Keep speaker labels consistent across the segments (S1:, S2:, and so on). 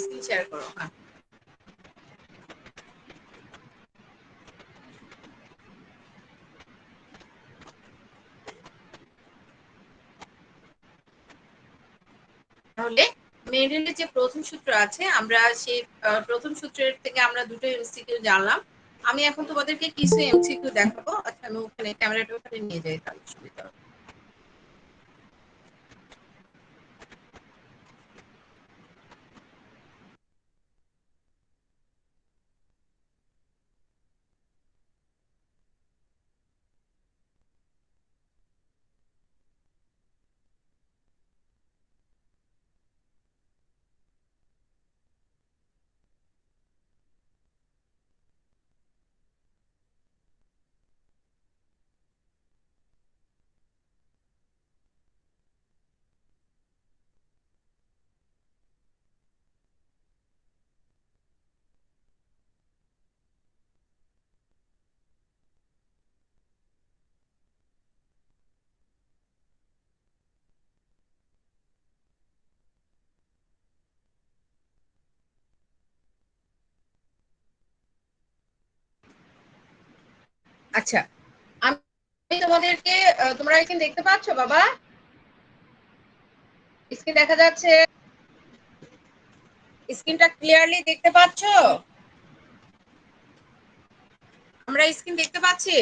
S1: Screen share করো। হ্যাঁ, তাহলে মেন্ডেলের যে প্রথম সূত্র আছে, আমরা সেই প্রথম সূত্রের থেকে আমরা দুটো এমসিকিউ জানলাম। আমি এখন তোমাদেরকে কিছু এমসিকিউ দেখাবো। আচ্ছা, আমি ওখানে ক্যামেরাটা ওখানে নিয়ে যাই, তাহলে সুবিধা হবে। আচ্ছা, আমি তোমাদেরকে, তোমরা এখানে দেখতে পাচ্ছ বাবা? স্ক্রিন দেখা যাচ্ছে? স্ক্রিনটা ক্লিয়ারলি দেখতে পাচ্ছ? আমরা স্ক্রিন দেখতে পাচ্ছি?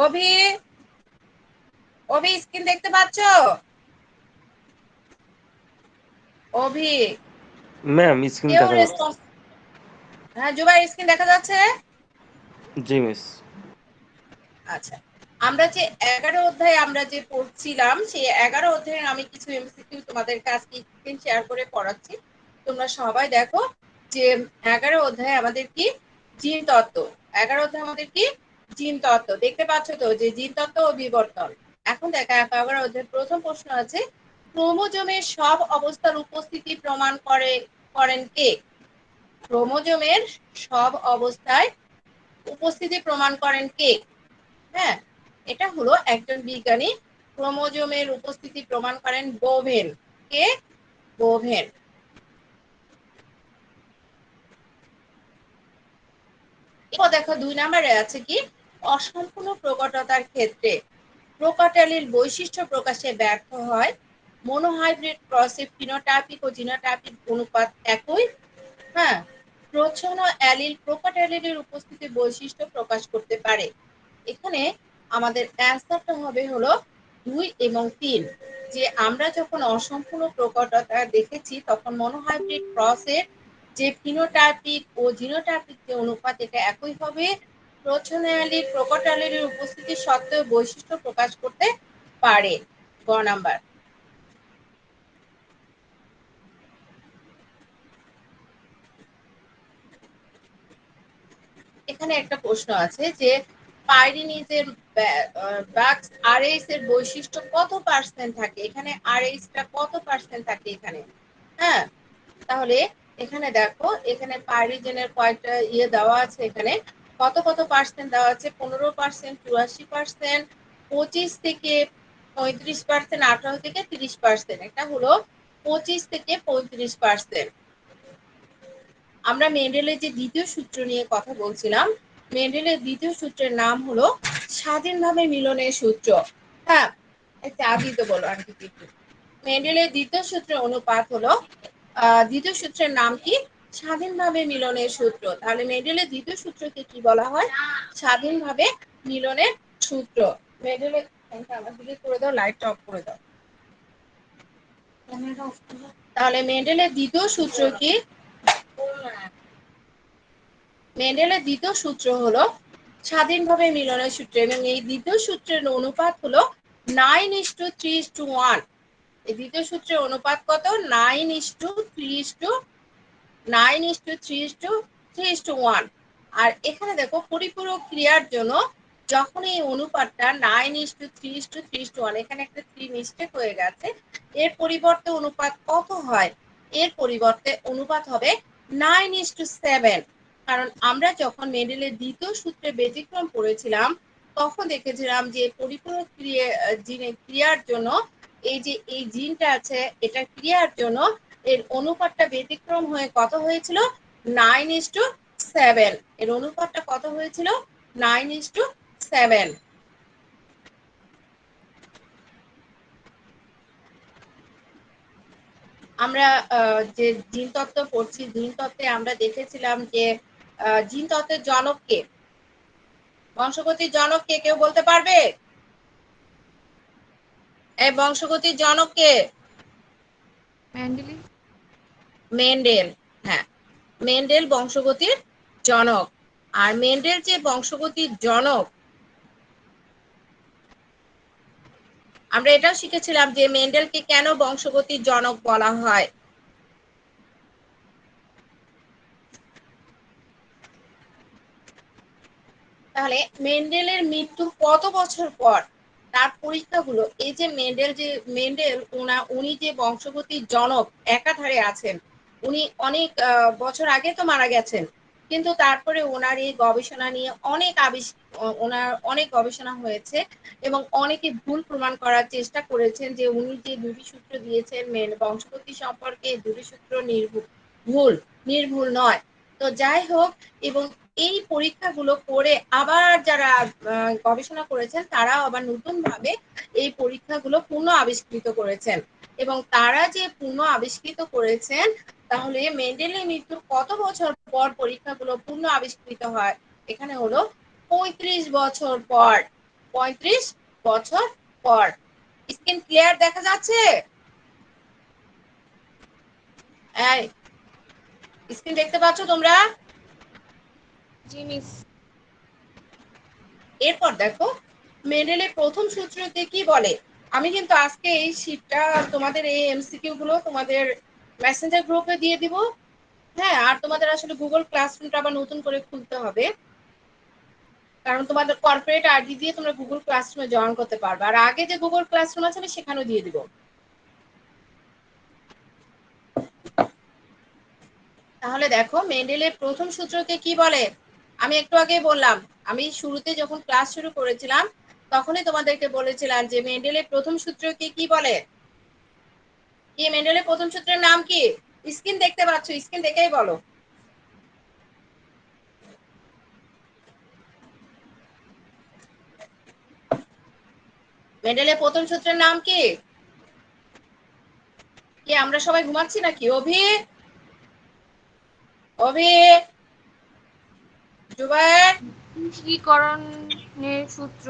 S1: অভি, অভি স্ক্রিন দেখতে পাচ্ছ? অভি,
S2: ম্যাম স্ক্রিন
S1: কেউ
S2: দেখা যাচ্ছে।
S1: রেসপন্স? হ্যাঁ জুবাই, স্ক্রিন দেখা যাচ্ছে?
S2: জি মিস।
S1: আচ্ছা, আমরা যে 11 অধ্যায়ে আমরা যে পড়ছিলাম, সেই 11 অধ্যায়ে আমি কিছু এমসিকিউ তোমাদেরকে আজকে স্ক্রিন শেয়ার করে পড়াচ্ছি। তোমরা সবাই দেখো যে 11 অধ্যায়ে আমাদের কি জিন তত্ত্ব। 11 অধ্যায়ে আমাদের কি জিন তত্ত্ব। দেখতে পাচ্ছ তো যে জিন তত্ত্ব ও বিবর্তন। এখন দেখো 11 অধ্যায়ের প্রথম প্রশ্ন আছে, ক্রোমোজোমের সব অবস্থার উপস্থিতি প্রমাণ করেন কে? ক্রোমোজোমের সব অবস্থায় উপস্থিতি প্রমাণ করেন কে? হ্যাঁ, এটা হলো একজন বিজ্ঞানী। ক্রোমোজোমের উপস্থিতি প্রমাণ করেন বোভেন। কে? বোভেন। এবার দেখো 2 নম্বরে আছে কি, অসম্পূর্ণ প্রকটতার ক্ষেত্রে প্রোকাটালির বৈশিষ্ট্য প্রকাশে ব্যর্থ হয়। মনোহাইব্রিড ক্রসে ফিনোটাইপিক ও জিনোটাইপিক অনুপাত একই। হ্যাঁ, প্রচ্ছন্ন অ্যালিল প্রোকাটালিলের উপস্থিতি বৈশিষ্ট্য প্রকাশ করতে পারে। এখানে আমাদের অ্যান্সারটা হবে হলো 2 এবং 3। যে আমরা যখন অসম্পূর্ণ প্রকটতা দেখেছি, তখন মনোহাইব্রিড ক্রসের যে ফিনোটাইপিক ও জিনোটাইপিক যে অনুপাত, এটা একই হবে। প্রচ্ছন্ন অ্যালিল প্রকটালিলের উপস্থিতি সত্ত্বেও বৈশিষ্ট্য প্রকাশ করতে পারে। গ নাম্বার। এখানে একটা প্রশ্ন আছে যে পাইরিনিজের ব্যাক্স আরএইচ এর বৈশিষ্ট্য কত পার্সেন্ট থাকে? এখানে আরএইচ টা কত পার্সেন্ট থাকে এখানে? হ্যাঁ, তাহলে এখানে দেখো, এখানে পাইরিজেনের কয়েকটা দেওয়া আছে। এখানে কত কত পার্সেন্ট দেওয়া আছে? 15%, 84%, 25 থেকে 35%, 18 থেকে 30%। এটা হলো 25 থেকে 35%। আমরা মেন্ডেলের যে দ্বিতীয় সূত্র নিয়ে কথা বলছিলাম, মেন্ডেলের দ্বিতীয় সূত্রের নাম হলো স্বাধীনভাবে মিলনের সূত্র। হ্যাঁ, একটা আদিতে বলো আর কি। মেন্ডেলের দ্বিতীয় সূত্রের অনুপাত হলো, দ্বিতীয় সূত্রের নাম কি? স্বাধীনভাবে মিলনের সূত্র। তাহলে মেন্ডেলের দ্বিতীয় সূত্রকে কি বলা হয়? স্বাধীনভাবে মিলনের সূত্র। মেন্ডেলের আমার দিকে করে দাও, লাইটটা অফ করে দাও। তাহলে মেন্ডেলের দ্বিতীয় সূত্র কি? মেন্ডেলের দ্বিতীয় সূত্র হলো স্বাধীনভাবে মিলনের সূত্র, এবং এই দ্বিতীয় সূত্রের অনুপাত হলো 9:3:1। এই দ্বিতীয় সূত্রের অনুপাত কত? 9:3:1। আর এখানে দেখো পরিপূরক ক্রিয়ার জন্য যখন এই অনুপাতটা 9:3:1, এখানে একটা 3 মিস্টেক হয়ে গেছে, এর পরিবর্তে অনুপাত কত হয়? এর পরিবর্তে অনুপাত হবে 9:7। কারণ আমরা যখন মেন্ডেলের দ্বিতীয় সূত্রে ব্যতিক্রম পড়েছিলাম, তখন দেখেছিলাম যে পরিপূরক ক্রিয়ার জন্য এই যে এই জিনটা আছে, এটা ক্রিয়ার জন্য এর অনুপাতটা ব্যতিক্রম হয়ে কত হয়েছিল? 9:7। এর অনুপাতটা কত হয়েছিল? 9:7। আমরা যে জিন তত্ত্ব পড়ছি, জিন তত্ত্বে আমরা দেখেছিলাম যে জিন তত্ত্বের জনক কে? বংশগতির জনক কে? কেউ বলতে পারবে? এই বংশগতির জনক কে? মেন্ডেল। হ্যাঁ, মেন্ডেল বংশগতির জনক। আর মেন্ডেল যে বংশগতির জনক, আমরা এটাও শিখেছিলাম যে মেন্ডেলকে কেন বংশগতির জনক বলা হয়। তাহলে মেন্ডেলের মৃত্যুর কত বছর পর তার পরীক্ষাগুলো, এই যে মেন্ডেল উনি যে বংশগতির জনক একাধারে আছেন, উনি অনেক বছর আগে তো মারা গেছেন, কিন্তু তারপরে ওনার এই গবেষণা নিয়ে ওনার অনেক গবেষণা হয়েছে এবং অনেকে ভুল প্রমাণ করার চেষ্টা করেছেন যে উনি যে দুটি সূত্র দিয়েছেন বংশগতি সম্পর্কে, দুটি সূত্র নির্ভুল নয়। তো যাই হোক, এবং এই পরীক্ষাগুলো করে আবার যারা গবেষণা করেছেন তারা আবার নতুন ভাবে এই পরীক্ষাগুলো পুনঃ আবিষ্কৃত করেছেন, এবং তারা যে পুনঃ আবিষ্কৃত করেছেন, তাহলে মেন্ডেলের মৃত্যুর কত বছর পর পরীক্ষাগুলো পুনঃ আবিষ্কৃত হয়? এখানে হলো 35 বছর পর। 35 বছর পর। স্ক্রিন ক্লিয়ার দেখা যাচ্ছে? স্ক্রিন দেখতে পাচ্ছ তোমরা?
S3: জি মিস।
S1: এরপর দেখো মেন্ডেলের প্রথম সূত্রকে কি বলে। আমি কিন্তু আজকে এই শীটটা তোমাদের, এই এমসিকিউ গুলো তোমাদের মেসেঞ্জার গ্রুপে দিয়ে দিব। হ্যাঁ, আর তোমাদের আসলে গুগল ক্লাসরুমটা আবার নতুন করে খুলতে হবে, কারণ তোমাদের কর্পোরেট আইডি দিয়ে তোমরা গুগল ক্লাসরুমে জয়েন করতে পারবে। আর আগে যে গুগল ক্লাসরুম আছে আমি সেখানেও দিয়ে দিব। তাহলে দেখো মেন্ডেলের প্রথম সূত্রকে কি বলে। আমি একটু আগে বললাম, আমি শুরুতে যখন ক্লাস শুরু করেছিলাম তখনই তোমাদেরকে বলেছিলাম যে মেন্ডেলের প্রথম সূত্রকে কি বলে। কি মেন্ডেলের প্রথম সূত্রের নাম কি? স্ক্রিন দেখতে পাচ্ছ? স্ক্রিন দেখেই বলো। মেন্ডেলের প্রথম সূত্রের নাম কি? কি আমরা সবাই ঘুমাচ্ছি নাকি? অভি, অভি, জুবায়ের।
S3: পৃথকীকরণের সূত্র।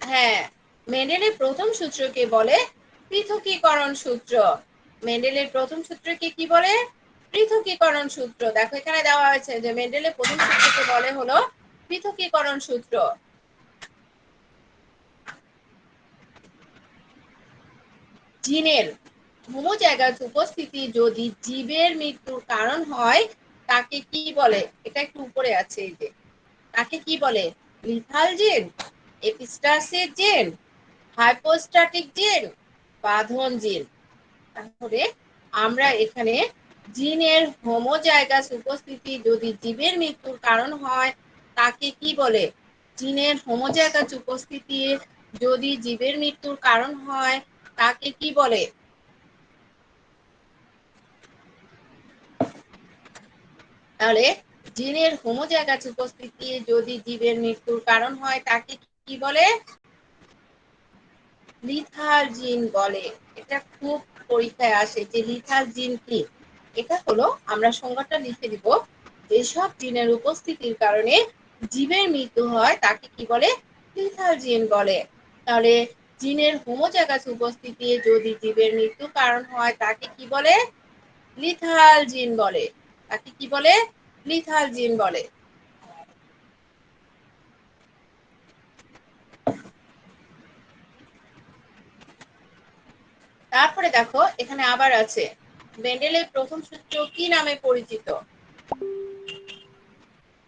S1: হ্যাঁ, মেন্ডেলের প্রথম সূত্রকে বলে পৃথকীকরণ সূত্র। মেন্ডেলের প্রথম সূত্রকে কি বলে? পৃথকীকরণ সূত্র। দেখো এখানে দেওয়া হয়েছে যে মেন্ডেলের প্রথম সূত্রকে বলে হলো পৃথকীকরণ সূত্র। জিনের হোমোজাইগাস উপস্থিতি যদি জীবের মৃত্যুর কারণ হয় তাকে কি বলে? এটা একটু উপরে আছে, এই যে তাকে কি বলে? লিথাল জিন, এপিস্টাসিস জিন, হাইপোস্ট্যাটিক জিন, বাঁধন জিন। তাহলে আমরা এখানে জিনের হোমোজাইগাস উপস্থিতি যদি জীবের মৃত্যুর কারণ হয় তাকে কি বলে? জিনের হোমোজাইগাস উপস্থিতি যদি জীবের মৃত্যুর কারণ হয় তাকে কি বলে? তাহলে জিনের হোমোজাইগাস উপস্থিতি যদি জীবের মৃত্যুর কারণ হয় তাকে কি বলে? লিথাল জিন বলে। এটা খুব পরীক্ষায় আসে যে লিথাল জিন কি। এটা হলো, আমরা সংজ্ঞাটা লিখে দিব, যেসব জিনের উপস্থিতির কারণে জীবের মৃত্যু হয় তাকে কি বলে? লিথাল জিন বলে। তাহলে জিনের হোমোজাইগাস উপস্থিতি যদি জীবের মৃত্যুর কারণ হয় তাকে কি বলে? লিথাল জিন বলে। তাকে কি বলে? লিথাল জিন বলে। তারপরে দেখো এখানে আবার আছে মেন্ডেলের প্রথম সূত্র কি নামে পরিচিত।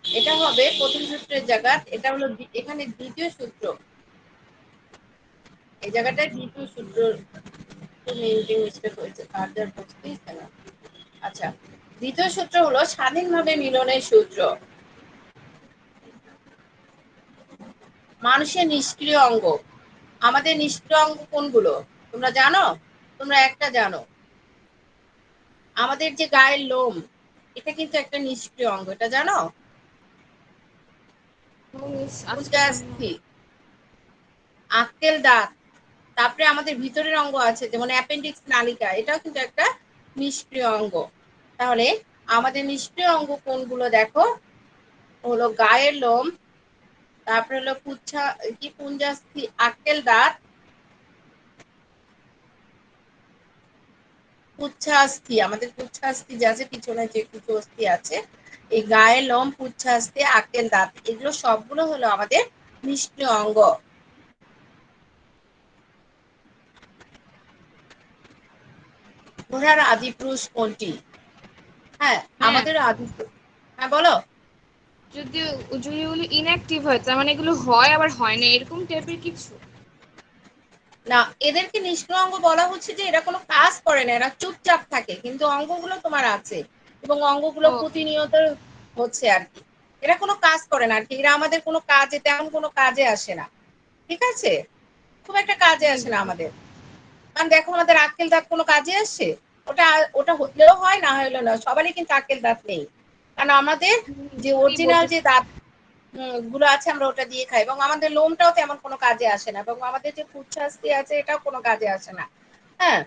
S1: এটা হবে প্রথম সূত্রের জায়গা, এটা হলো এখানে দ্বিতীয় সূত্র। এই জায়গাটায় দ্বিতীয় সূত্র মিস্টেক হয়েছে, ফার্দার বুঝতেই না। আচ্ছা, দ্বিতীয় সূত্র হলো স্বাধীনভাবে মিলনের সূত্র। মানুষের নিষ্ক্রিয় অঙ্গ, আমাদের নিষ্ক্রিয় অঙ্গ কোনগুলো তোমরা জানো? তোমরা একটা জানো, আমাদের যে গায়ের লোম, এটা কিন্তু একটা নিষ্ক্রিয় অঙ্গ, এটা জানো?
S3: নো মিস, আজকে জানি না।
S1: কুঞ্জাস্থি, আক্কেল দাঁত, তারপরে আমাদের ভিতরের অঙ্গ আছে যেমন অ্যাপেন্ডিক্স নালিকা, এটাও কিন্তু একটা নিষ্ক্রিয় অঙ্গ। তাহলে আমাদের নিষ্ক্রিয় অঙ্গ কোনগুলো দেখো, হলো গায়ের লোম, তারপরে হলো কুঞ্জাস্থি, আক্কেল দাঁত, পুচ্ছাস্থি, আমাদের পুচ্ছাস্থি যে আছে পিছনে যে কিছু অস্থি আছে, এই গায়ের লোম, পুচ্ছাস্থি, আক্কেল দাঁত, এগুলো সবগুলো হলো আমাদের নিষ্ক্রিয় অঙ্গ। ঘোড়ার আদি পুরুষ কোনটি? হ্যাঁ,
S3: ম্যাম,
S1: আমাদের আদি, হ্যাঁ বলো।
S3: যদি যদি এগুলো ইনঅ্যাক্টিভ হয় তার মানে এগুলো হয় আবার হয় না, এরকম টাইপের কিছু?
S1: না, এদেরকে নিষ্ক্রিয় অঙ্গ বলা হচ্ছে যে এরা কোনো কাজ করে না, এরা চুপচাপ থাকে, কিন্তু অঙ্গগুলো তোমার আছে এবং অঙ্গগুলো
S3: ও,
S1: প্রতিনিয়ত হচ্ছে আর কি। এরা কোনো কাজ করে না আর কি, এরা আমাদের কোনো কাজে, তেমন কোনো কাজে আসে না, ঠিক আছে? খুব একটা কাজে
S3: জি
S1: আসে না
S3: বুঝতে
S1: আমাদের। কারণ দেখো আমাদের আক্কেল দাঁত কোনো কাজে আসে? ওটা ওটা হলেও হয়, না হলেও না, সবারই কিন্তু আক্কেল দাঁত নেই। কারণ আমাদের যে
S3: কি
S1: অরিজিনাল যে
S3: বলতেছি।
S1: দাঁত গুলো আছে আমরা ওটা দিয়ে খাই, এবং আমাদের লোমটাও তেমন কোনো কাজে আসে না, এবং আমাদের যে পুচ্ছাস্থি আছে এটাও কোনো কাজে আসে না। হ্যাঁ,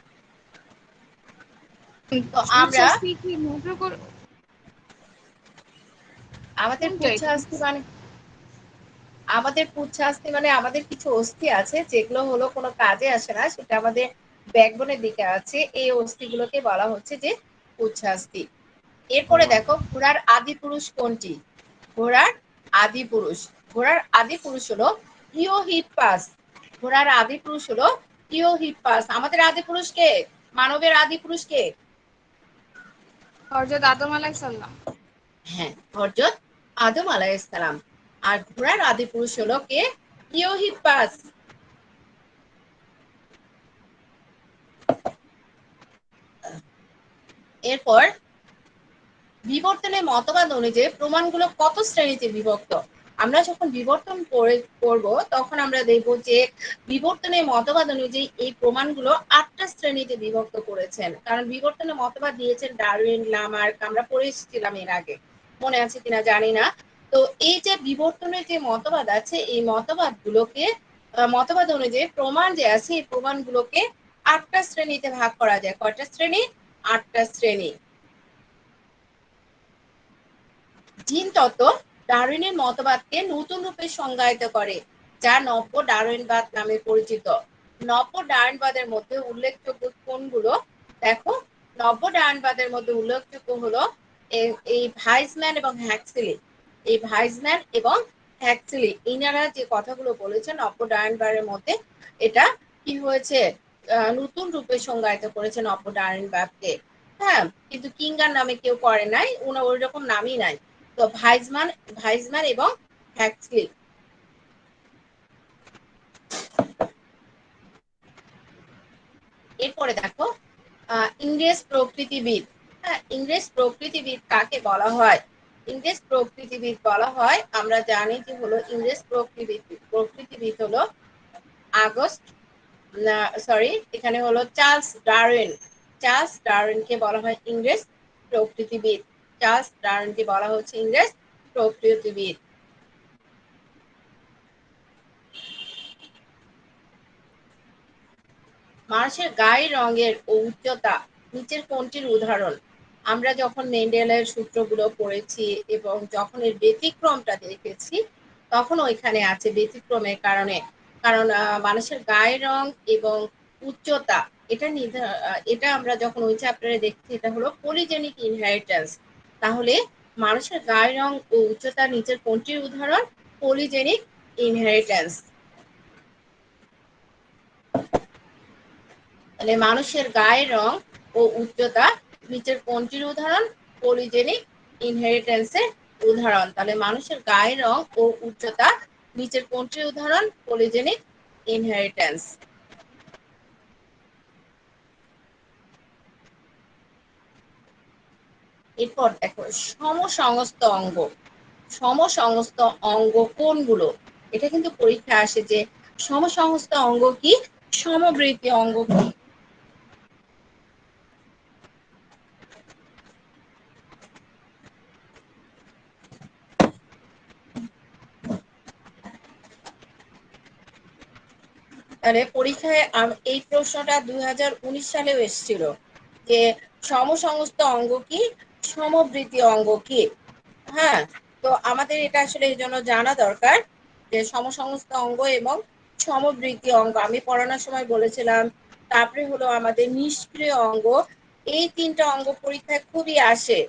S1: তো আমরা,
S3: উচ্ছ্বাস কি মোটর করে?
S1: আমাদের
S3: কোনটা এটা?
S1: পুচ্ছাস্থি মানে, আমাদের পুচ্ছাস্থি মানে আমাদের কিছু অস্থি আছে যেগুলো হলো কোনো কাজে আসে না, সেটা আমাদের ব্যাকবোনের দিকে আছে, এই অস্থিগুলোকে বলা হচ্ছে যে পুচ্ছাস্থি।
S3: ও
S1: এরপরে দেখো ঘোড়ার আদি পুরুষ কোনটি? ঘোড়ার আদি পুরুষ, ঘোড়ার আদি পুরুষ হলো ইওহিপ্পাস। ঘোড়ার আদি পুরুষ হলো ইওহিপ্পাস। আমাদের আদি পুরুষ কে? মানবের আদি পুরুষ কে?
S3: হযরত আদম আলাইহিস সালাম।
S1: হ্যাঁ, হযরত আদম আলাইহিস সালাম। আর ঘোড়ার আদি পুরুষ হলো কে? ইওহিপ্পাস। এরপর বিবর্তনের মতবাদ অনুযায়ী প্রমাণগুলো কত শ্রেণীতে বিভক্ত? আমরা যখন বিবর্তন করব তখন আমরা দেখব যে বিবর্তনের মতবাদ অনুযায়ী এই প্রমাণগুলো 8টা শ্রেণীতে বিভক্ত করেছেন। কারণ বিবর্তনের মতবাদ দিয়েছেন ডারউইন, লামার্ক, আমরা পড়ে এসেছিলাম এর আগে, মনে আছে কিনা জানি না। তো এই যে বিবর্তনের যে মতবাদ আছে, এই মতবাদগুলোকে, মতবাদ অনুযায়ী প্রমাণ যে আছে, এই প্রমাণগুলোকে 8টা শ্রেণীতে ভাগ করা যায়। কয়টা শ্রেণী? 8টা শ্রেণী। জিন তত্ত্ব ডারউইনের মতবাদকে নতুন রূপে সংজ্ঞায়িত করে, যা নব্য ডারউইনবাদ নামে পরিচিত। নব্য ডারউইনবাদের মধ্যে উল্লেখযোগ্য কোনগুলো দেখো? নব্য ডারউইনবাদের মধ্যে উল্লেখযোগ্য হলো এই ভাইসম্যান এবং হ্যাক্সলি। এই ভাইসম্যান এবং হ্যাক্সলি ইনারা যে কথাগুলো বলেছেন নব্য ডারউইনবাদের মধ্যে, এটা কি হয়েছে, নতুন রূপে সংজ্ঞায়িত করেছে নব্য ডারউইনবাদকে। হ্যাঁ, কিন্তু কিঙ্গার নামে কেউ করে নাই, ওনার ওই রকম নামই নাই। তো ভাইজমান এবং হ্যাক্সলি। এরপরে দেখো ইংরেজ প্রকৃতিবিদ। হ্যাঁ, ইংরেজ প্রকৃতিবিদ কাকে বলা হয়? ইংরেজ প্রকৃতিবিদ বলা হয়, আমরা জানি যে হলো ইংরেজ প্রকৃতিবিদ হলো আগস্ট, সরি, এখানে হলো চার্লস ডারউইন। চার্লস ডারউইনকে বলা হয় ইংরেজ প্রকৃতিবিদ। চার্লস ডারউইনকে বলা হচ্ছে ইংরেজ প্রকৃতিবিদ। মানুষের গায়ের রঙের ও উচ্চতা নিচের কোনটির উদাহরণ? আমরা যখন মেন্ডেলের সূত্রগুলো পড়েছি এবং যখন এর ব্যতিক্রমটা দেখেছি, তখন ওইখানে আছে ব্যতিক্রমের কারণে। কারণ মানুষের গায়ের রং এবং উচ্চতা, এটা আমরা যখন ওই চ্যাপ্টারে দেখছি, এটা হলো পলিজেনিক ইনহেরিটেন্স। তাহলে মানুষের গায়ের রং ও উচ্চতা নিচের কোনটির উদাহরণ? Polygenic inheritance. তাহলে মানুষের গায়ের রং ও উচ্চতা নিচের কোনটির উদাহরণ? পলিজেনিক ইনহেরিটেন্সের উদাহরণ। তাহলে মানুষের গায়ের রং ও উচ্চতা নিচের কোনটির উদাহরণ? Polygenic inheritance. এরপর দেখো সমসংস্থ অঙ্গ। সমসংস্থ অঙ্গ কোনগুলো? এটা কিন্তু পরীক্ষা আসে যে সমসংস্থ অঙ্গ কি, সমবৃত্তি অঙ্গ কি। তাহলে পরীক্ষায় এই প্রশ্নটা 2019 সালেও এসেছিল যে সমসংস্থ অঙ্গ কি, সমবৃত্তি অঙ্গ কি। হ্যাঁ, তো আমাদের এটা আসলে এই জন্য জানা দরকার যে সমসংস্থ অঙ্গ এবং সমবৃত্তি অঙ্গ। আমি পড়ানোর সময় বলেছিলাম। তারপরে হলো আমাদের নিষ্ক্রিয় অঙ্গ। এই তিনটা অঙ্গ পরীক্ষায় খুবই আসে।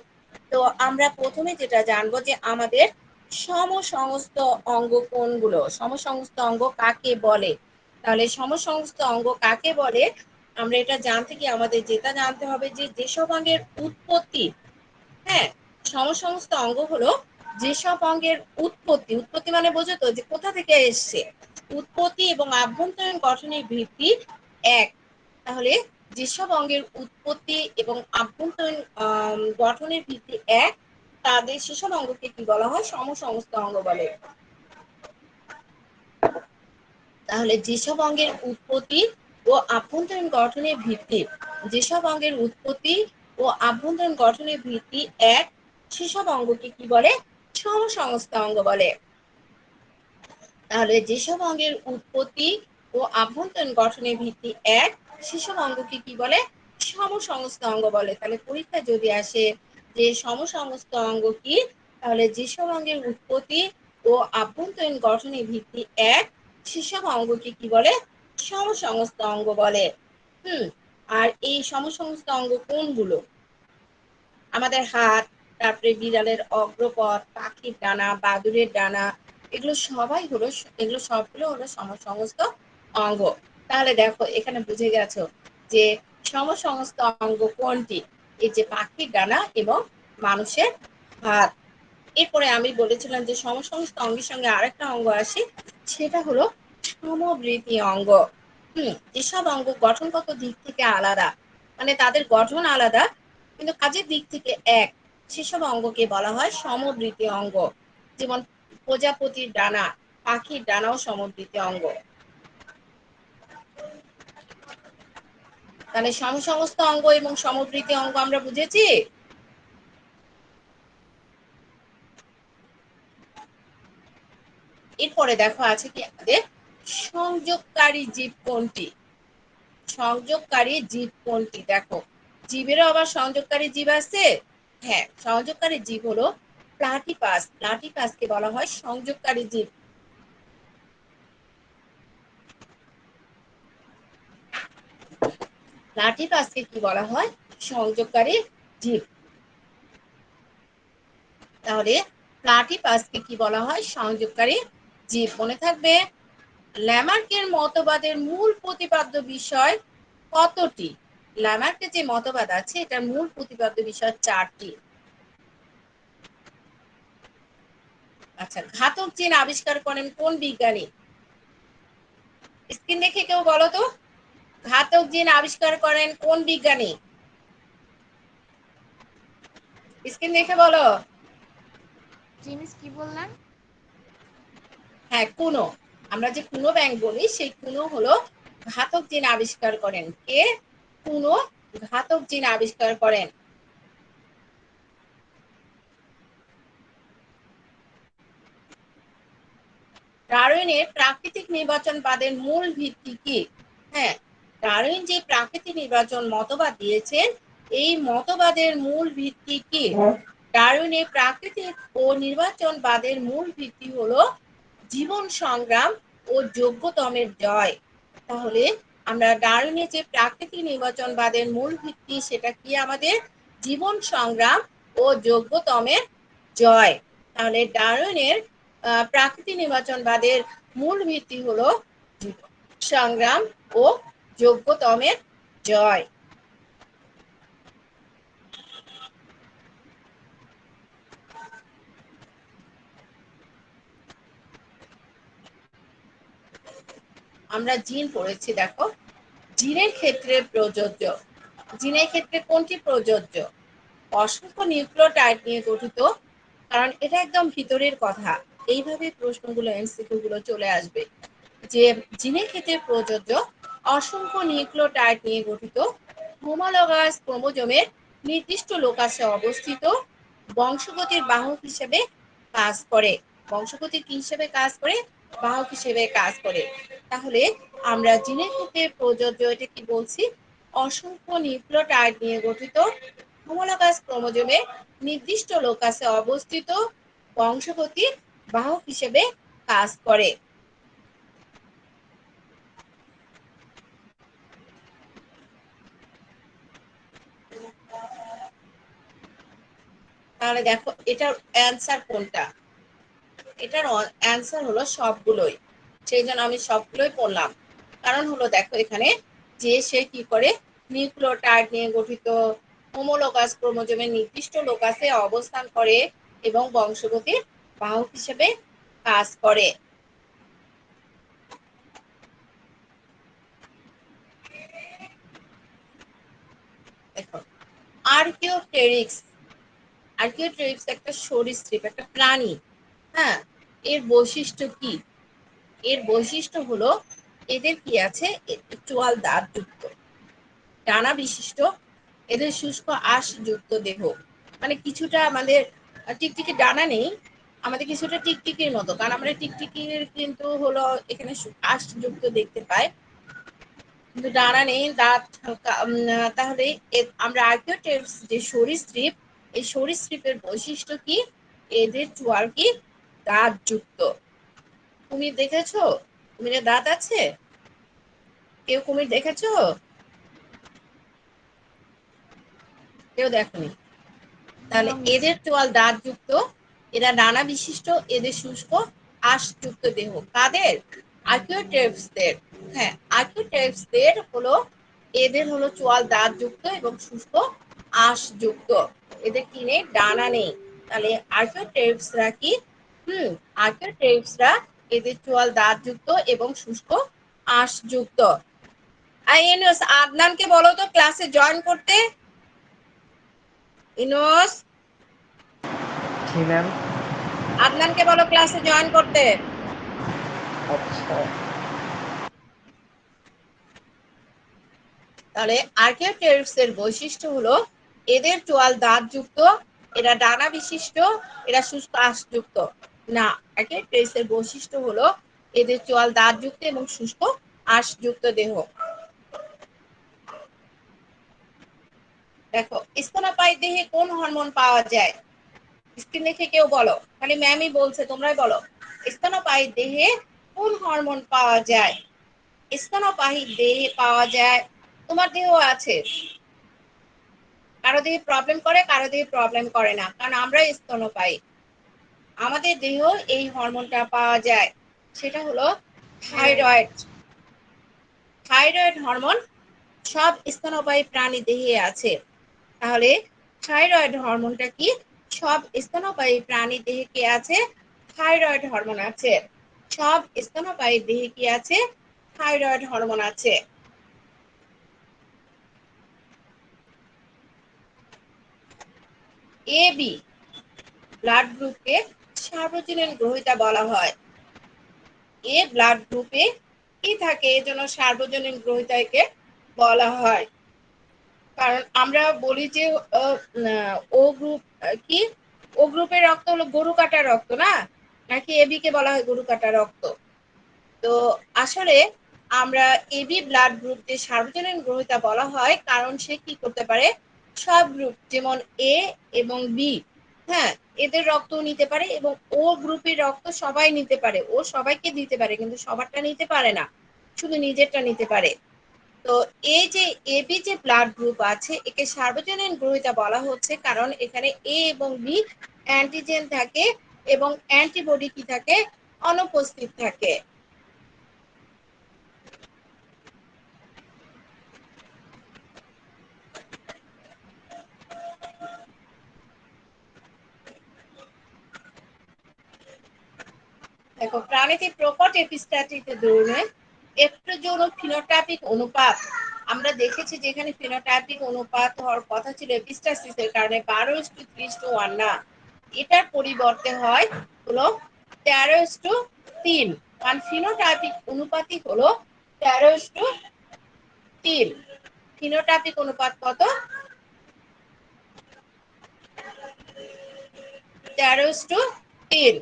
S1: তো আমরা প্রথমে যেটা জানবো যে আমাদের সমসংস্থ অঙ্গ কোনগুলো, সমসংস্থ অঙ্গ কাকে বলে। তাহলে সমসংস্থ অঙ্গ কাকে বলে আমরা এটা জানতে কি আমাদের যেটা জানতে হবে যে যেসব অঙ্গের উৎপত্তি, হ্যাঁ, সমসংস্থ অঙ্গ হলো যেসব অঙ্গের উৎপত্তি, উৎপত্তি মানে বোঝো তো যে কোথা থেকে এসছে, উৎপত্তি এবং আভ্যন্তরীণ গঠনের ভিত্তি এক। তাহলে যেসব অঙ্গের উৎপত্তি এবং আভ্যন্তরীণ গঠনের ভিত্তি এক, তাদের সেসব অঙ্গকে কি বলা হয়, সমসংস্থ অঙ্গ বলে। তাহলে যেসব অঙ্গের উৎপত্তি ও আভ্যন্তরীণ গঠনের ভিত্তি, যেসব অঙ্গের উৎপত্তি ও আভ্যন্তরীণ গঠনের ভিত্তি এক, সেসব অঙ্গকে কি বলে, সমসংস্থ অঙ্গ বলে। তাহলে যেসব অঙ্গের উৎপত্তি ও আভ্যন্তরীণ গঠনের ভিত্তি এক, সেসব অঙ্গকে কি বলে, সমসংস্থ অঙ্গ বলে। তাহলে পরীক্ষা যদি আসে যে সমসংস্থ অঙ্গ কি, তাহলে যেসব অঙ্গের উৎপত্তি ও আভ্যন্তরীণ গঠনের ভিত্তি এক, সেসব অঙ্গকে কি বলে, সমসংস্থ অঙ্গ বলে। আর এই সমসংস্থ অঙ্গ কোনগুলো, আমাদের হাত, তারপরে বিড়ালের অগ্রপথ, পাখির ডানা, বাদুড়ের ডানা, এগুলো সবগুলো হলো সমসংস্থ অঙ্গ। তাহলে দেখো এখানে বুঝে গেছো যে সমসংস্থ অঙ্গ কোনটি, এই যে পাখির ডানা এবং মানুষের হাত। এরপরে আমি বলেছিলাম যে সমসংস্থ অঙ্গের সঙ্গে আরেকটা অঙ্গ আসে, সেটা হলো সমবৃত্তি অঙ্গ। যেসব অঙ্গ গঠনগত দিক থেকে আলাদা, মানে তাদের গঠন আলাদা কিন্তু কাজের দিক থেকে এক, সেসব অঙ্গকে বলা হয় সমবৃত্তি অঙ্গ। যেমন প্রজাপতির ডানা, পাখির ডানাও সমবৃত্তি অঙ্গ। তাহলে সমসংস্থ অঙ্গ এবং সমবৃত্তি অঙ্গ আমরা বুঝেছি। এরপরে দেখো আছে কি আমাদের সংযোগকারী জীব কোনটি, সংযোগকারী জীব কোনটি। দেখো জীবেরও আবার সংযোগকারী জীব আছে। হ্যাঁ, সংযোগকারী জীব হলো প্লাটিপাস, প্লাটিপাসকে বলা হয় সংযোগকারী জীব। প্লাটিপাসকে কি বলা হয়, সংযোগকারী জীব। তাহলে প্লাটিপাসকে কি বলা হয়, সংযোগকারী জীব। মনে থাকবে ল্যামার্কের মতবাদের মূল প্রতিপাদ্য বিষয় কতটি, ল্যামার্কের যে মতবাদ আছে এটার মূল প্রতিপাদ্য বিষয় 4টি। আচ্ছা, ঘাতক জিন আবিষ্কার করেন কোন বিজ্ঞানী, স্ক্রিন দেখে কেউ বলো তো, ঘাতক জিন আবিষ্কার করেন কোন বিজ্ঞানী, স্ক্রিন দেখে বলো।
S3: জিনিস কি বললেন?
S1: হ্যাঁ, কুনো, আমরা যে কুনো ব্যাংক বলি সেই কুনো হলো ঘাতক জিন আবিষ্কার করেন কে, কুনো ঘাতক জিন আবিষ্কার করেন। ডারউইনের প্রাকৃতিক নির্বাচনবাদের মূল ভিত্তি কি। হ্যাঁ, ডারউইন যে প্রাকৃতিক নির্বাচন মতবাদ দিয়েছেন, এই মতবাদের মূল ভিত্তি কি। ডারউইনের প্রাকৃতিক ও নির্বাচনবাদের মূল ভিত্তি হলো জীবন সংগ্রাম ও যোগ্যতমের জয়। তাহলে আমরা ডারউইনের যে প্রাকৃতিক নির্বাচনবাদের মূল ভিত্তি সেটা কি আমাদের জীবন সংগ্রাম ও যোগ্যতমের জয়। তাহলে ডারউইনের প্রাকৃতিক নির্বাচনবাদের মূল ভিত্তি হলো সংগ্রাম ও যোগ্যতমের জয়। আমরা জিন পড়েছি, দেখো জিনের ক্ষেত্রে প্রযোজ্য, জিনের ক্ষেত্রে কোনটি প্রযোজ্য, অসংখ্য নিউক্লিওটাইড নিয়ে গঠিত, কারণ এটা একদম ভিতরের কথা, এইভাবে প্রশ্নগুলো এমসিকিউ গুলো চলে আসবে যে জিনের ক্ষেত্রে প্রযোজ্য অসংখ্য নিউক্লিওটাইড নিয়ে গঠিত, হোমোলগাস ক্রোমোজোমের নির্দিষ্ট লোকাসে অবস্থিত, বংশগতির বাহক হিসেবে কাজ করে, বংশগতির কি হিসেবে কাজ করে, বাহক হিসেবে কাজ করে। তাহলে আমরা জিনের ক্ষেত্রে প্রযোজ্য, এটা কি বলছি, অসংখ্য নিউক্লিওটাইড নিয়ে গঠিত হোমোলগাস ক্রোমোজোমে নির্দিষ্ট লোকাসে অবস্থিত বংশগতি বাহক হিসেবে কাজ করে। তাহলে দেখো এটার অ্যান্সার কোনটা? এটার অ্যান্সার হলো সবগুলোই। সেই জন্য আমি সবগুলোই পড়লাম। কারণ হলো দেখো এখানে যে সে কি করে, নিউক্লিওটাইড নিয়ে গঠিত হোমোলোগাস ক্রোমোজোমের নির্দিষ্ট লোকাসে অবস্থান করে এবং বংশগতির বাহক হিসেবে কাজ করে। দেখো আর্কিওটেরিক্স, আর্কিওটেরিক্স একটা সরীসৃপ, একটা প্রাণী। হ্যাঁ, এর বৈশিষ্ট্য কি? এর বৈশিষ্ট্য হলো এদের কি আছে, চোয়াল দাঁত যুক্ত, ডানা বিশিষ্ট, এদের শুষ্ক আঁশ যুক্ত দেহ। মানে কিছুটা আমাদের টিকটিকি ডানা নেই, আমাদের কিছুটা টিকটিকির মতো, কারণ আমরা টিকটিকির কিন্তু হলো এখানে আঁশ যুক্ত দেখতে পাই, কিন্তু ডানা নেই, দাঁত হালকা। তাহলে আমরা আর্কিওটেরিক্স যে সরীসৃপ, এই সরীসৃপের বৈশিষ্ট্য কি? এদের চোয়াল কি দাঁত যুক্ত। কুমির দেখেছো? কুমিরের দাঁত আছে? কেউ কুমির দেখেছো? কেউ দেখনি? তাহলে এদের চোয়াল দাঁত যুক্ত, এরা ডানা বিশিষ্ট, এদের শুষ্ক আঁশযুক্ত দেহ। কাদের? আর্কিওটেরিক্সদের। হ্যাঁ, আর্কিওটেরিক্সদের হলো, এদের হলো চোয়াল দাঁত যুক্ত এবং শুষ্ক আঁশযুক্ত, এদের কি নেই, ডানা নেই। তাহলে আর্কিওটেরিক্সরা কি, আর্কিওটেরিক্সরা এদের চোয়াল দাঁত যুক্ত এবং শুষ্ক আঁশযুক্ত। ইনুস, আদনানকে বলো তো ক্লাসে জয়েন করতে। ইনুস,
S2: জি ম্যাম।
S1: আদনানকে বলো ক্লাসে জয়েন করতে।
S2: আচ্ছা।
S1: তাহলে আর্কিওটেরিক্স এর বৈশিষ্ট্য হলো এদের চোয়াল দাঁত যুক্ত, এরা ডানা বিশিষ্ট, এরা শুষ্ক আঁশযুক্ত। না, আর্কিওটেরিক্স এর বৈশিষ্ট্য হলো এদের চোয়াল দাঁত যুক্ত এবং শুষ্ক আঁশযুক্ত দেহ। দেখো স্তন্যপায়ী দেহে কোন হরমোন পাওয়া যায়? স্ক্রিন দেখে কেউ বলো, খালি ম্যামই বলছে, তোমরাই বলো। স্তন্যপায়ী দেহে কোন হরমোন পাওয়া যায়? স্তন্যপায়ী দেহে পাওয়া যায়, তোমার দেহ আছে, কারো দেহে প্রবলেম করে, কারো দেহে প্রবলেম করে না, কারণ আমরা স্তন্যপায়ী, আমাদের দেহ এই হরমোনটা পাওয়া যায়। সেটা হলো থাইরয়েড। থাইরয়েড হরমোন সব স্তন্যপায়ী প্রাণী দেহে আছে। তাহলে থাইরয়েড হরমোনটা কি? সব স্তন্যপায়ী প্রাণী দেহে কি আছে? থাইরয়েড হরমোন আছে। সব স্তন্যপায়ী দেহে কি আছে? থাইরয়েড হরমোন আছে। এ বি ব্লাড গ্রুপকে সার্বজনীন গ্রহিতা বলা হয়। এ ব্লাড গ্রুপে কি থাকে, এজন্য সার্বজনীন গ্রহিতাকে বলা হয়। কারণ আমরা বলি যে ও গ্রুপ কি, ও গ্রুপের রক্ত হলো গরু কাটা রক্ত, না নাকি এবি কে বলা হয় গরু কাটা রক্ত? তো আসলে আমরা এবি ব্লাড গ্রুপ যে সার্বজনীন গ্রহিতা বলা হয়, কারণ সে কি করতে পারে, সব গ্রুপ যেমন এ এবং বি, হ্যাঁ, এদের রক্ত নিতে পারে, এবং ও গ্রুপের রক্ত সবাই নিতে পারে, ও সবাইকে দিতে পারে, কিন্তু সবারটা নিতে পারে না, শুধু নিজেরটা নিতে পারে। তো এই যে এবি যে ব্লাড গ্রুপ আছে, একে সার্বজনীন গ্রহিতা বলা হচ্ছে কারণ এখানে এ এবং বি অ্যান্টিজেন থাকে এবং অ্যান্টিবডি কি থাকে, অনুপস্থিত থাকে। দেখো প্রাণীতে প্রকট এপিস্ট্যাটিক ধরনে এস্ট্রোজেন ও ফিনোটাইপিক অনুপাত আমরা দেখেছি, যেখানে ফিনোটাইপিক অনুপাত হওয়ার কথা ছিল এপিস্টাসিসের কারণে 12:3:1 না, এটার পরিবর্তে হয় হলো 13:3। কারণ ফিনোটাইপিক অনুপাতই হলো 13:3। ফিনোটাইপিক অনুপাত কত? 13:3।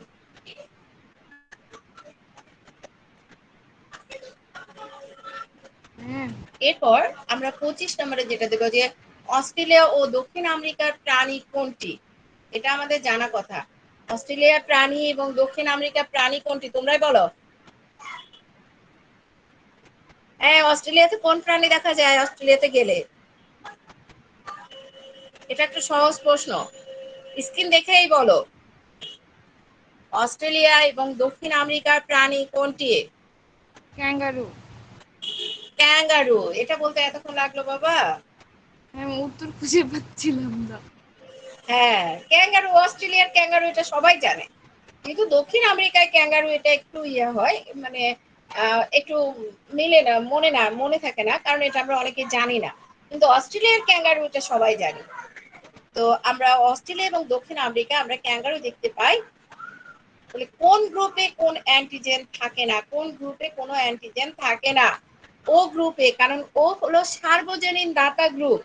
S1: এরপর আমরা 25 নম্বরে যেটা দেবো যে অস্ট্রেলিয়া ও দক্ষিণ আমেরিকার প্রাণী কোনটি? এটা আমাদের জানা কথা। অস্ট্রেলিয়ার প্রাণী এবং দক্ষিণ আমেরিকার প্রাণী কোনটি তোমরাই বলো। হ্যাঁ, অস্ট্রেলিয়াতে কোন প্রাণী দেখা যায় অস্ট্রেলিয়াতে গেলে? এটা একটা সহজ প্রশ্ন, স্ক্রিন দেখেই বলো। অস্ট্রেলিয়া এবং দক্ষিণ আমেরিকার প্রাণী কোনটি?
S3: ক্যাঙ্গারু।
S1: ক্যাঙ্গারু। এটা বলতে এতক্ষণ লাগলো বাবা?
S3: আমি উত্তর খুঁজে পাচ্ছিলাম না।
S1: হ্যাঁ, ক্যাঙ্গারু, অস্ট্রেলিয়ার ক্যাঙ্গারু এটা সবাই জানে, কিন্তু দক্ষিণ আমেরিকায় ক্যাঙ্গারু এটা একটু ইয়ে হয়, মানে একটু মিলে না, মনে থাকে না, কারণ এটা আমরা অনেকে জানি না। কিন্তু অস্ট্রেলিয়ার ক্যাঙ্গারু এটা সবাই জানি। তো আমরা অস্ট্রেলিয়া এবং দক্ষিণ আমেরিকা আমরা ক্যাঙ্গারু দেখতে পাই। বলে কোন গ্রুপে কোন অ্যান্টিজেন থাকে না, কোন গ্রুপে কোনো অ্যান্টিজেন থাকে না? ও গ্রুপে, কারণ ও হলো সার্বজনীন দাতা গ্রুপ,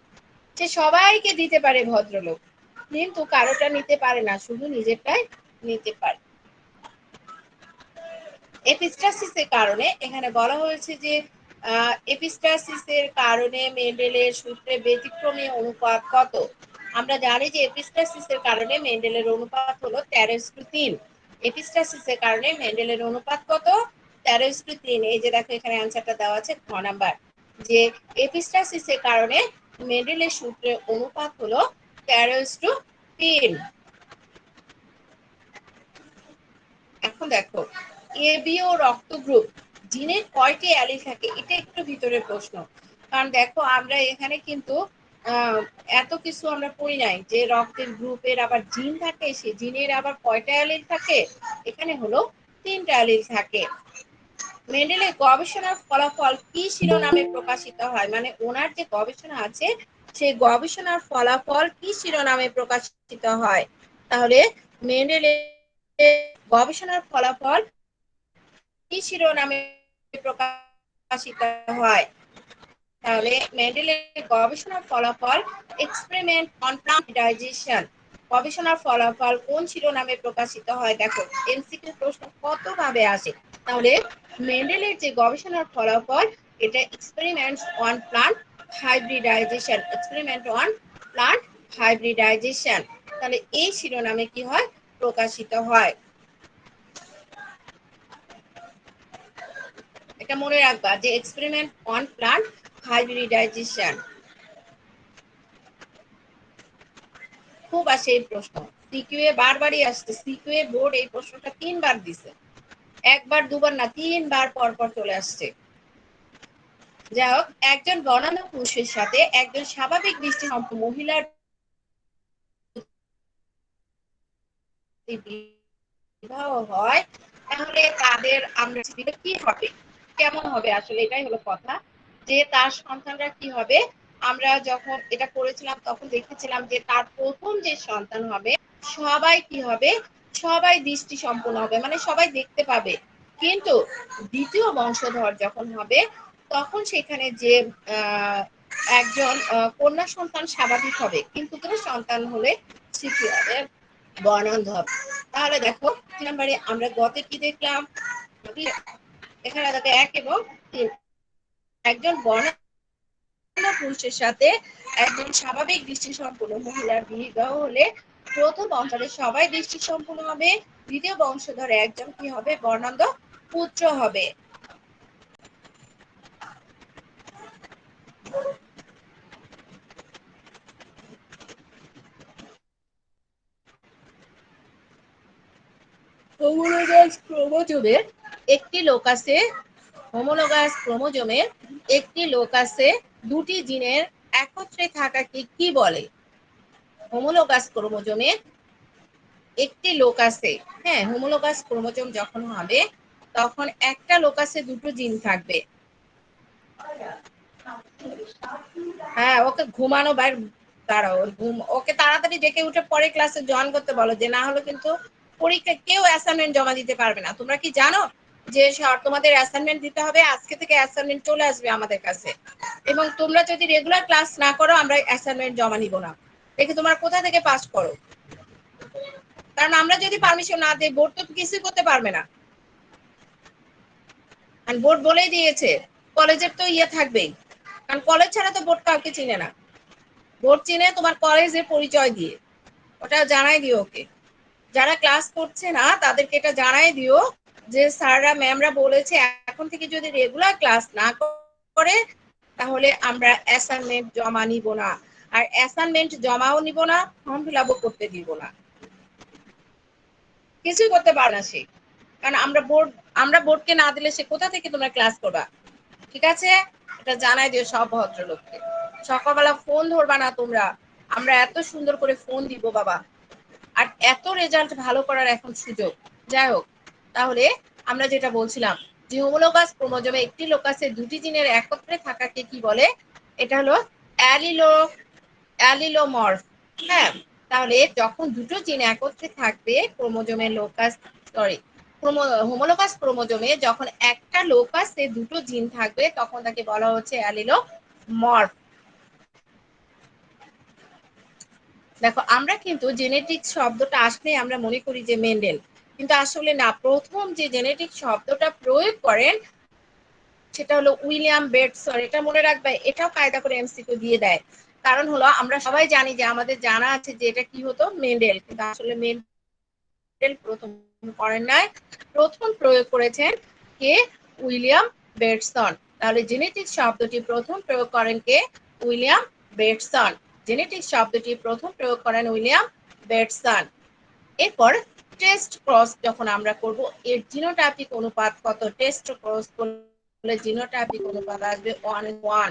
S1: সে সবাইকে দিতে পারে ভদ্রলোক, কিন্তু কারোটা নিতে পারে না, শুধু নিজেরটাই নিতে পারে। এপিস্টাসিসের কারণে এখানে বলা হয়েছে যে এপিস্টাসিসের কারণে মেন্ডেলের সূত্রে ব্যতিক্রমী অনুপাত কত? আমরা জানি যে এপিস্টাসিসের কারণে মেন্ডেলের অনুপাত হলো 13:3। এপিস্টাসিসের কারণে মেন্ডেলের অনুপাত কত? 13:3। এই যে দেখো এখানে অ্যান্সারটা দেওয়া আছে খ নাম্বার, যে এপিস্টাসিসের কারণে মেন্ডেলের সূত্রে অনুপাত হলো 13:3। এখন দেখো এবিও রক্ত গ্রুপ জিনের কয়টি অ্যালিল থাকে? এটা একটু ভিতরের প্রশ্ন, কারণ দেখো আমরা এখানে কিন্তু এত কিছু আমরা পড়ি নাই যে রক্তের গ্রুপের আবার জিন থাকে, সে জিনের আবার কয়টা অ্যালিল থাকে? এখানে হলো 3টা অ্যালিল থাকে। মেন্ডেলের গবেষণার ফলাফল কি শিরোনামে প্রকাশিত হয়? মানে ওনার যে গবেষণা আছে সেই গবেষণার ফলাফল কি শিরোনামে প্রকাশিত হয়? তাহলে মেন্ডেলের গবেষণার ফলাফল কি শিরোনামে প্রকাশিত হয়? তাহলে মেন্ডেলের গবেষণার ফলাফল এক্সপেরিমেন্ট অন প্লান্ট ডাইজেশন। গবেষণার ফলাফল কোন শিরোনামে প্রকাশিত হয়? দেখো এমসিকিউ প্রশ্ন কত ভাবে আসে। তাহলে মেন্ডেলের যে গবেষণার ফলাফল এটা experiments on plant hybridization, experiment on plant hybridization. তাহলে এই শিরোনামে কি হয়? প্রকাশিত হয়। এটা মনে রাখবা যে এক্সপেরিমেন্ট অন প্লান্ট হাইব্রিডাইজেশন। খুব আসে এই প্রশ্ন, সিকিউএ বারবারই আসছে, সিকিউএ বোর্ড এই প্রশ্নটা 3বার দিছে, একবার দুবার না, 3বার পর পর চলে আসছে। যাই হোক, একজন বর্ণাঢ্য পুরুষের সাথে একজন স্বাভাবিক দৃষ্টিসম্পন্ন মহিলার বিবাহ হয়, তাহলে তাদের আমরা কি হবে, কেমন হবে? আসলে এটাই হলো কথা, যে তার সন্তানরা কি হবে। আমরা যখন এটা করেছিলাম তখন দেখেছিলাম যে তার প্রথম যে সন্তান হবে সবাই কি হবে, সবাই দৃষ্টি সম্পন্ন হবে, মানে সবাই দেখতে পাবে। কিন্তু দ্বিতীয় বংশধর যখন হবে তখন সেখানে যে একজন কন্যা সন্তান স্বাভাবিক হবে, কিন্তু সন্তান হলে সে কি হবে, বর্ণান্ধ হবে। তাহলে দেখো 3 নম্বরে আমরা গতে কি দেখলাম, এখানে দেখো 1 এবং 3, একজন বর্ণাঢ্য পুরুষের সাথে একজন স্বাভাবিক দৃষ্টিসম্পন্ন মহিলার বিবাহ হলে প্রথম বংশধরে সবাই দৃষ্টিসম্পন্ন হবে, দ্বিতীয় বংশধরে একজন কি হবে, বর্ণান্ধ পুত্র হবে। হোমোলোগাস ক্রোমোজোমের একটি লোকাসে হোমোলোগাস ক্রোমোজোমের একটি লোকাসে দুটি জিনের একত্রে থাকাকে কি বলে? হোমোলোগাস ক্রোমোজোমের একটি লোকাসে, হ্যাঁ, হোমোলোগাস ক্রোমোজোম যখন হবে তখন একটা লোকাসে দুটো জিন থাকবে। হ্যাঁ, ওকে ঘুমানো বাইর, দাঁড়াও, ওকে তাড়াতাড়ি ডেকে উঠে পরে ক্লাসে জয়েন করতে বলো, যে না হলে কিন্তু পরীক্ষা কেউ অ্যাসাইনমেন্ট জমা দিতে পারবে না। তোমরা কি জানো যে তোমাদের অ্যাসাইনমেন্ট দিতে হবে? আজকে থেকে অ্যাসাইনমেন্ট চলে আসবে আমাদের কাছে, এবং তোমরা যদি রেগুলার ক্লাস না করো আমরা অ্যাসাইনমেন্ট জমা নিব না। দেখে তোমরা কোথা থেকে পাস করো, কারণ আমরা যদি পারমিশন না দিই বোর্ড তো কিছুই করতে পারবে না। বোর্ড বলেই দিয়েছে কলেজের তো ইয়ে থাকবেই, কারণ কলেজ ছাড়া তো বোর্ড কাউকে চিনে না। বোর্ড চিনে তোমার কলেজের পরিচয় দিয়ে, ওটা জানাই দিও ওকে। যারা ক্লাস করছে না তাদেরকে এটা জানাই দিও যে স্যাররা ম্যামরা বলেছে এখন থেকে যদি রেগুলার ক্লাস না করে তাহলে আমরা অ্যাসাইনমেন্ট জমা নিব না, আর অ্যাসাইনমেন্ট জমাও নিব না, ফর্ম ফিল আপও করতে দিব না, কিছুই করতে পারে না সে। কারণ আমরা বোর্ডকে না দিলে সে কোথা থেকে তোমরা ক্লাস করবা? ঠিক আছে, এটা জানাই দিও সব ভদ্রলোককে। সকালবেলা ফোন ধরবা না তোমরা, আমরা এত সুন্দর করে ফোন দিব বাবা, আর এত রেজাল্ট ভালো করার এখন সুযোগ। যাই হোক, তাহলে আমরা যেটা বলছিলাম যে হোমোলোগাস ক্রোমোজোমে একটি লোকাসে দুটি জিনের একত্রে থাকাকে কি বলে? এটা হলো অ্যালিলোমর্ফ। হ্যাঁ, তাহলে যখন দুটো জিন একত্রে থাকবে ক্রোমোজোমের লোকাস, সরি, হোমোলোগাস ক্রোমোজোমে যখন একটা লোকাসে দুটো জিন থাকবে তখন তাকে বলা হচ্ছে অ্যালিলোমর্ফ। দেখো আমরা কিন্তু জেনেটিক শব্দটা আসলে আমরা মনে করি যে মেন্ডেল, কিন্তু আসলে না। প্রথম যে জেনেটিক শব্দটা প্রয়োগ করেন সেটা হলো উইলিয়াম বেটসন। এটা মনে রাখবে, এটাও কায়দা করে এমসিকিউ দিয়ে দেয়। কারণ হলো আমরা সবাই জানি যে আমাদের জানা আছে যে এটা কি হতো, মেন্ডেল, কিন্তু আসলে মেন্ডেল প্রথম করেন নাই, প্রথম প্রয়োগ করেছেন কে? উইলিয়াম বেটসন। তাহলে জেনেটিক শব্দটি প্রথম প্রয়োগ করেন কে? উইলিয়াম বেটসন। জেনেটিক শব্দটি প্রথম প্রয়োগ করেন উইলিয়াম বেটসন। এরপর টেস্ট ক্রস যখন আমরা করব, এর জিনোটাইপিক অনুপাত কত? টেস্ট ক্রস করলে জিনোটাইপিক অনুপাত আসবে 1:1।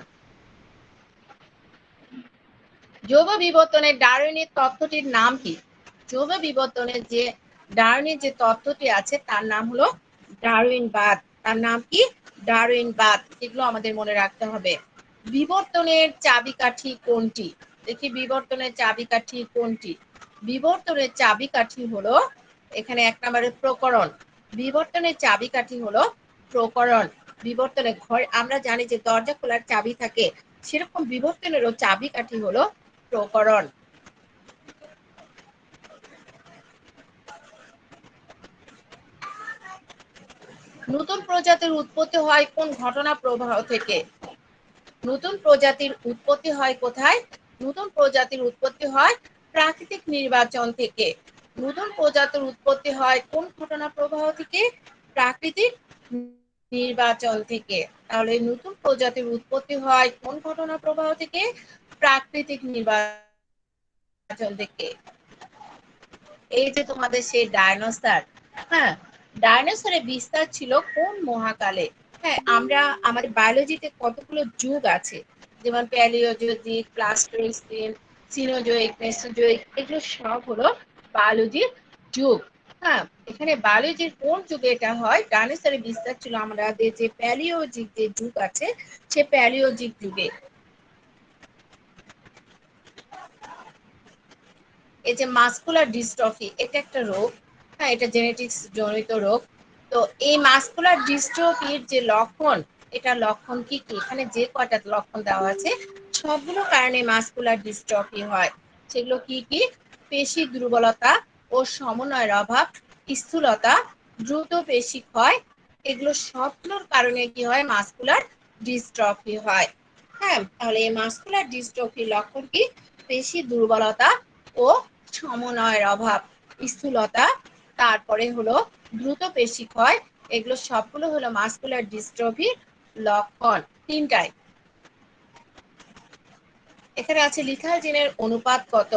S1: জৈব বিবর্তনের ডারউইনের তত্ত্বটির নাম কি? জৈব বিবর্তনের যে ডারউইনের যে তত্ত্বটি আছে তার নাম হলো ডারউইনবাদ। তার নাম কি? ডারউইনবাদ। এগুলো আমাদের মনে রাখতে হবে। বিবর্তনের চাবিকাঠি কোনটি? দেখি বিবর্তনের চাবিকাঠি কোনটি? বিবর্তনের চাবিকাঠি হলো, এখানে 1 নম্বরে প্রকরণ। বিবর্তনের চাবিকাঠি হলো প্রকরণ। বিবর্তনের ঘর, আমরা জানি যে দরজা খোলার চাবি থাকে, সেরকম বিবর্তনেরও চাবিকাঠি হলো প্রকরণ। নতুন প্রজাতির উৎপত্তি হয় কোন ঘটনা প্রবাহ থেকে? নতুন প্রজাতির উৎপত্তি হয় কোথায়? নতুন প্রজাতির উৎপত্তি হয় প্রাকৃতিক নির্বাচন থেকে। নতুন প্রজাতির উৎপত্তি হয় কোন ঘটনা প্রবাহ থেকে? প্রাকৃতিক নির্বাচন থেকে। তাহলে নতুন প্রজাতির উৎপত্তি হয় কোন ঘটনা প্রবাহ থেকে? প্রাকৃতিক নির্বাচন থেকে। এই যে তোমাদের সেই ডাইনোসর, হ্যাঁ, ডাইনোসরের বিস্তার ছিল কোন মহাকালে? হ্যাঁ, আমরা আমাদের বায়োলজিতে কতগুলো যুগ আছে, যেমন প্যালিওজোইক, প্লাস্টোসিন, সিনোজোইক, মেসোজোইক, এগুলো সব হলো বায়োলজির যুগ। হ্যাঁ, এখানে বায়োলজির কোন যুগে এটা হয়? ডাইনোসরের বিস্তার ছিল আমাদের যে প্যালিওজিক যে যুগ আছে, সে প্যালিওজিক যুগে। এই যে মাসকুলার ডিস্ট্রফি, এটা একটা রোগ। হ্যাঁ, এটা জেনেটিক্স জনিত রোগ। তো এই মাসকুলার ডিস্ট্রফির যে লক্ষণ, এটা লক্ষণ কি কি? এখানে যে কয়টা লক্ষণ দেওয়া আছে সবগুলো কারণে মাসকুলার ডিস্ট্রফি হয়। সেগুলো কি কি? পেশি দুর্বলতা ও সমন্বয়ের অভাব, স্থূলতা, দ্রুত পেশি ক্ষয়, এগুলো সবগুলোর কারণে কি হয়? মাসকুলার ডিস্ট্রফি হয়। হ্যাঁ, তাহলে এই মাসকুলার ডিস্ট্রফির লক্ষণ কি? পেশি দুর্বলতা ও সমন্বয়ের অভাব, স্থূলতা, তারপরে হলো দ্রুত পেশি ক্ষয়, এগুলো সবগুলো হলো মাসকুলার ডিস্ট্রফির লক্ষণ। তিনটাই। এখানে আছে লিথাল জিনের অনুপাত কত?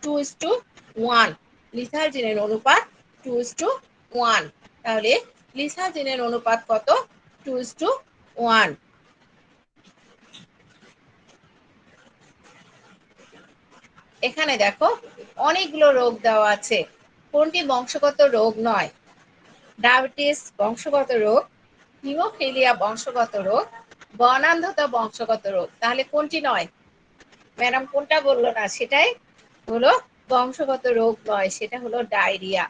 S1: 2:1। লিথাল জিনের অনুপাত 2:1। তাহলে লিথাল জিনের অনুপাত কত? 2:1। এখানে দেখো অনেকগুলো রোগ দেওয়া আছে, কোনটি বংশগত রোগ নয়? ডায়াবেটিস বংশগত রোগ, হিমোফিলিয়া বংশগত রোগ, বর্ণান্ধতা বংশগত রোগ। তাহলে কোনটি নয়? ম্যাডাম কোনটা বললো না? সেটাই হলো বংশগত রোগ নয়, সেটা হলো ডায়রিয়া।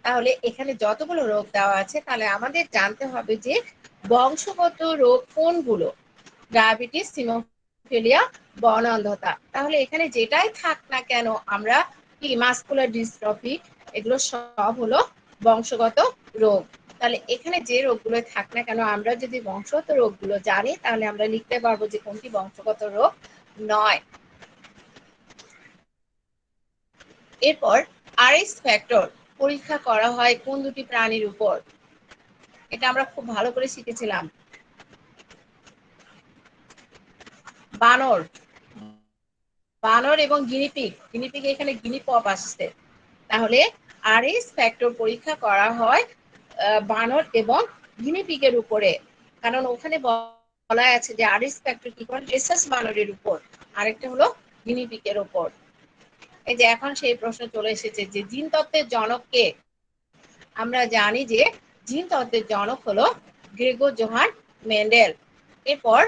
S1: তাহলে এখানে যতগুলো রোগ দেওয়া আছে তাহলে আমাদের জানতে হবে যে বংশগত রোগ কোনগুলো? ডায়াবেটিস, হিমোফিলিয়া, বর্ণান্ধতা। তাহলে এখানে যেটাই থাক না কেন আমরা কি মাসকুলার ডিস্ট্রফি, এগুলো সব হলো বংশগত রোগ। তাহলে এখানে যে রোগগুলো থাক না কেন, আমরা যদি বংশগত রোগগুলো জানি তাহলে আমরা লিখতে পারবো যে কোনটি বংশগত রোগ নয়। এরপর আরএস ফ্যাক্টর পরীক্ষা করা হয় কোন দুটি প্রাণীর উপর? এটা আমরা খুব ভালো করে শিখেছিলাম। বানর, বানর এবং গিনিপিগ, গিনিপিগ এখানে গিনিপপ আসছে। তাহলে আরএস ফ্যাক্টর পরীক্ষা করা হয় বানর এবং গিনিপিগের উপরে, কারণ ওখানে বলা আছে যে আরএস ফ্যাক্টর কি করে রেসাস বানরের উপর, আরেকটা হলো গিনিপিগের উপর। এই যে এখন সেই প্রশ্ন চলে এসেছে যে জিন তত্ত্বের জনক কে? আমরা জানি যে জিন তত্ত্বের জনক হলো গ্রেগর জোহান মেন্ডেল। এরপর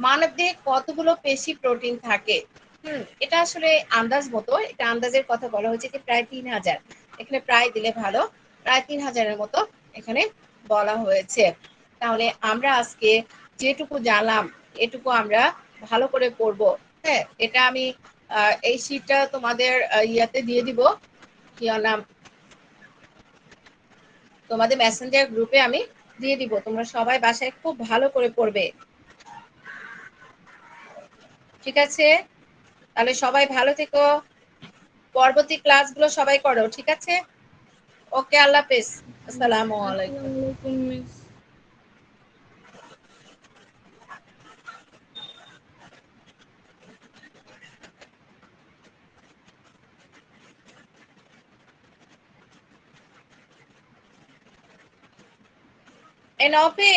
S1: মানবদেহে কতগুলো পেশি প্রোটিন থাকে? এটা আসলে আন্দাজ মতো, এটা আন্দাজের কথা বলা হয়েছে যে প্রায় 3000। এখানে প্রায় দিলে ভালো, প্রায় 3000-এর মতো এখানে বলা হয়েছে। তাহলে আমরা আজকে যেটুকু জানলাম এটুকু আমরা ভালো করে পড়বো। হ্যাঁ, এটা আমি এই শীটটা তোমাদের ইয়াতে দিয়ে দিব, কি নাম, তোমাদের মেসেঞ্জার গ্রুপে আমি দিয়ে দিব, তোমরা সবাই বাসায় খুব ভালো করে পড়বে। ঠিক আছে, তাহলে সবাই ভালো থেকো, পরবর্তী ক্লাসগুলো সবাই করো, ঠিক আছে? ওকে, আল্লাহ হাফেজ, আসসালামু আলাইকুম।
S3: আসসালামু আলাইকুম মিস।
S1: এ নফি,